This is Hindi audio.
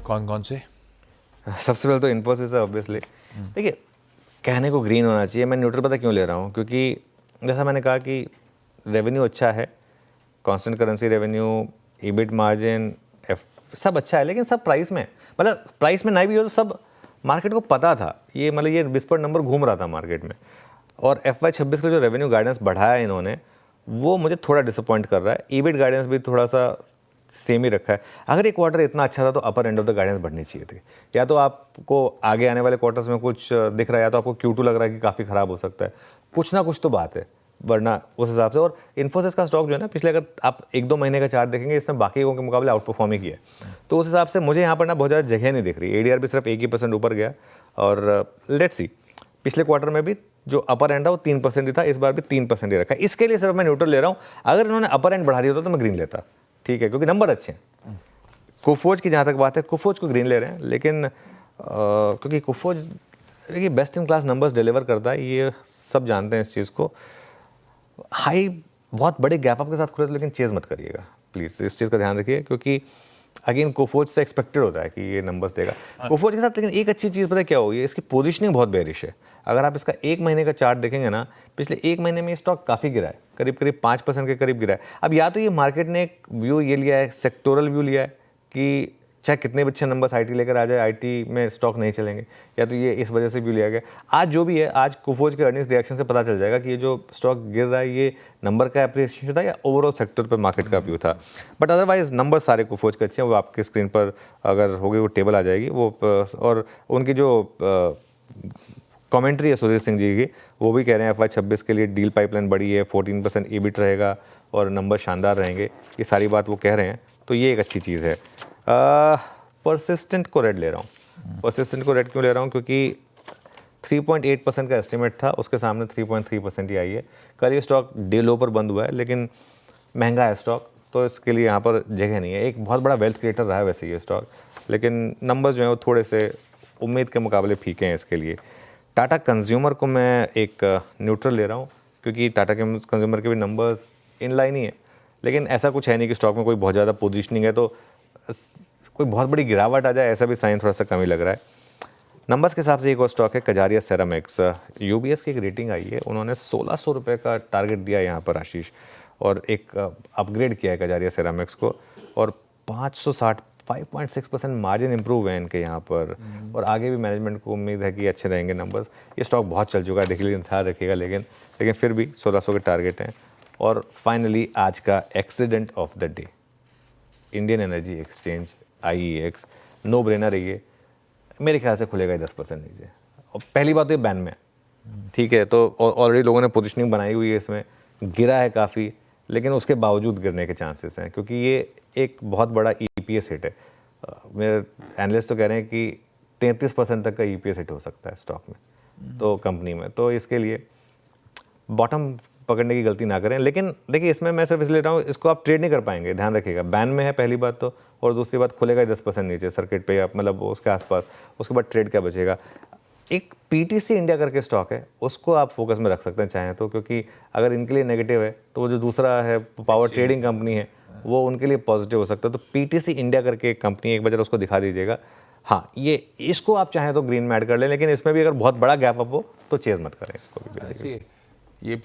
कौन कौन से? सबसे पहले तो इन्फोसिस है ऑब्वियसली। देखिए, कहने को ग्रीन होना चाहिए, मैं न्यूट्रल पता क्यों ले रहा हूँ, क्योंकि जैसा मैंने कहा कि रेवेन्यू अच्छा है, constant currency revenue, EBIT margin, सब अच्छा है, लेकिन सब प्राइस में, मतलब प्राइस में नहीं भी हो तो सब मार्केट को पता था ये, मतलब ये विस्पर्ड नंबर घूम रहा था मार्केट में। और FY26 का जो रेवेन्यू गाइडेंस बढ़ाया है इन्होंने, वो मुझे थोड़ा डिसअपॉइंट कर रहा है। ईबिट गाइडेंस भी थोड़ा सा सेम ही रखा है। अगर ये क्वार्टर इतना अच्छा था तो अपर एंड ऑफ द गाइडेंस बढ़नी चाहिए थी। या तो आपको आगे आने वाले क्वार्टर्स में कुछ दिख रहा है, या तो आपको Q2 लग रहा है कि काफ़ी ख़राब हो सकता है, कुछ ना कुछ तो बात है, वरना उस हिसाब से। और इन्फोसिस का स्टॉक जो है ना, पिछले अगर आप 1-2 महीने का चार्ट देखेंगे, इसने बाकी के मुकाबले आउट परफॉर्म ही किया है। तो उस हिसाब से मुझे यहाँ पर ना बहुत ज़्यादा जगह नहीं दिख रही। ADR भी सिर्फ 1% ऊपर गया। और लेट्स सी, पिछले क्वार्टर में भी जो अपर एंड है वो 3% ही था, इस बार भी 3% ही रखा है। इसके लिए सिर्फ मैं न्यूट्रल ले रहा हूँ। अगर इन्होंने अपर एंड बढ़ा दिया होता तो मैं ग्रीन लेता, ठीक है, क्योंकि नंबर अच्छे हैं। कोफोज की जहाँ तक बात है, कोफोज को ग्रीन ले रहे हैं, लेकिन क्योंकि कोफोज देखिए best in class numbers deliver करता है, ये सब जानते हैं इस चीज़ को। हाई बहुत बड़े गैप अप के साथ खुले तो लेकिन चेज़ मत करिएगा प्लीज़, इस चीज़ का ध्यान रखिए, क्योंकि अगेन कोफोज से एक्सपेक्टेड होता है कि ये नंबर्स देगा कोफोज के साथ। लेकिन एक अच्छी चीज़ पता है क्या होगी, इसकी पोजीशनिंग बहुत बेरिश है। अगर आप इसका 1 महीने का चार्ट देखेंगे ना, पिछले 1 महीने में ये स्टॉक काफ़ी गिरा है, करीब करीब 5% के करीब गिरा है। अब या तो ये मार्केट ने एक व्यू ये लिया है, सेक्टोरल व्यू लिया है कि चाहे कितने भी अच्छे नंबर्स IT लेकर आ जाए, IT में स्टॉक नहीं चलेंगे, या तो ये इस वजह से व्यू लिया गया। आज जो भी है, आज कोफोज के अर्निंग्स रिएक्शन से पता चल जाएगा कि ये जो स्टॉक गिर रहा है ये नंबर का अप्रिसिएशन था या ओवरऑल सेक्टर पर मार्केट का व्यू था। बट अदरवाइज नंबर सारे कोफोज के अच्छे हैं। वो आपके स्क्रीन पर अगर होगी वो टेबल आ जाएगी वो, और उनकी जो कमेंट्री है सुधीर सिंह जी की, वो भी कह रहे हैं FY26 के लिए डील पाइपलाइन बड़ी है, 14% EBIT रहेगा और नंबर शानदार रहेंगे, ये सारी बात वो कह रहे हैं, तो ये एक अच्छी चीज़ है। परसिस्टेंट को रेड ले रहा हूँ। परसिस्टेंट को रेड क्यों ले रहा हूँ, क्योंकि 3.8% का एस्टिमेट था, उसके सामने 3.3% ही आई है। कल ये स्टॉक डे लो पर बंद हुआ है, लेकिन महंगा है स्टॉक, तो इसके लिए यहाँ पर जगह नहीं है। एक बहुत बड़ा वेल्थ क्रिएटर रहा है वैसे ये स्टॉक, लेकिन नंबर्स जो हैं वो थोड़े से उम्मीद के मुकाबले फीके हैं इसके लिए। टाटा कंज्यूमर को मैं एक न्यूट्रल ले रहा हूँ, क्योंकि टाटा कंज्यूमर के भी नंबर्स इन लाइन ही है, लेकिन ऐसा कुछ है नहीं कि स्टॉक में कोई बहुत ज़्यादा पोजीशनिंग है तो कोई बहुत बड़ी गिरावट आ जाए, ऐसा भी साइन थोड़ा सा कम ही लग रहा है। नंबर्स के हिसाब से एक और स्टॉक है कजारिया सेरामिक्स। UBS की एक रेटिंग आई है, उन्होंने 1600 रुपये का टारगेट दिया यहाँ पर आशीष, और एक अपग्रेड किया है कजारिया सेरामिक्स को, और 5.6% मार्जिन इंप्रूव है इनके यहाँ पर, और आगे भी मैनेजमेंट को उम्मीद है कि अच्छे रहेंगे नंबर्स। ये स्टॉक बहुत चल चुका है, देखिए, लेकिन ध्यान रखिएगा, लेकिन फिर भी 1600 के टारगेट हैं। और फाइनली आज का accident of the day, Indian energy exchange IEX, no brainer है ये, मेरे ख्याल से खुलेगा 10% नीचे। और पहली बात तो ये बैन में है, ठीक है, तो ऑलरेडी लोगों ने पोजीशनिंग बनाई हुई है, इसमें गिरा है काफ़ी, लेकिन उसके बावजूद गिरने के चांसेस हैं, क्योंकि ये एक बहुत बड़ा EPS हिट है। मेरे एनालिस्ट तो कह रहे हैं कि 33% तक का EPS हिट हो सकता है स्टॉक में, तो कंपनी में, तो इसके लिए बॉटम पकड़ने की गलती ना करें। लेकिन देखिए, इसमें मैं सिर्फ इसलिए रहा हूँ, इसको आप ट्रेड नहीं कर पाएंगे, ध्यान रखिएगा, बैन में है पहली बात तो, और दूसरी बात खुलेगा 10% नीचे सर्किट पे, मतलब उसके आसपास, उसके बाद ट्रेड क्या बचेगा। एक PTC इंडिया करके स्टॉक है, उसको आप फोकस में रख सकते हैं चाहें तो, क्योंकि अगर इनके लिए नेगेटिव है तो वो जो दूसरा है पावर ट्रेडिंग कंपनी है, वो उनके लिए पॉजिटिव हो सकता है। तो PTC इंडिया करके एक कंपनी, एक बार उसको दिखा दीजिएगा। हाँ, ये इसको आप चाहें तो ग्रीन में ऐड कर लें, लेकिन इसमें भी अगर बहुत बड़ा गैप अप हो तो चेज़ मत करें इसको भी। ये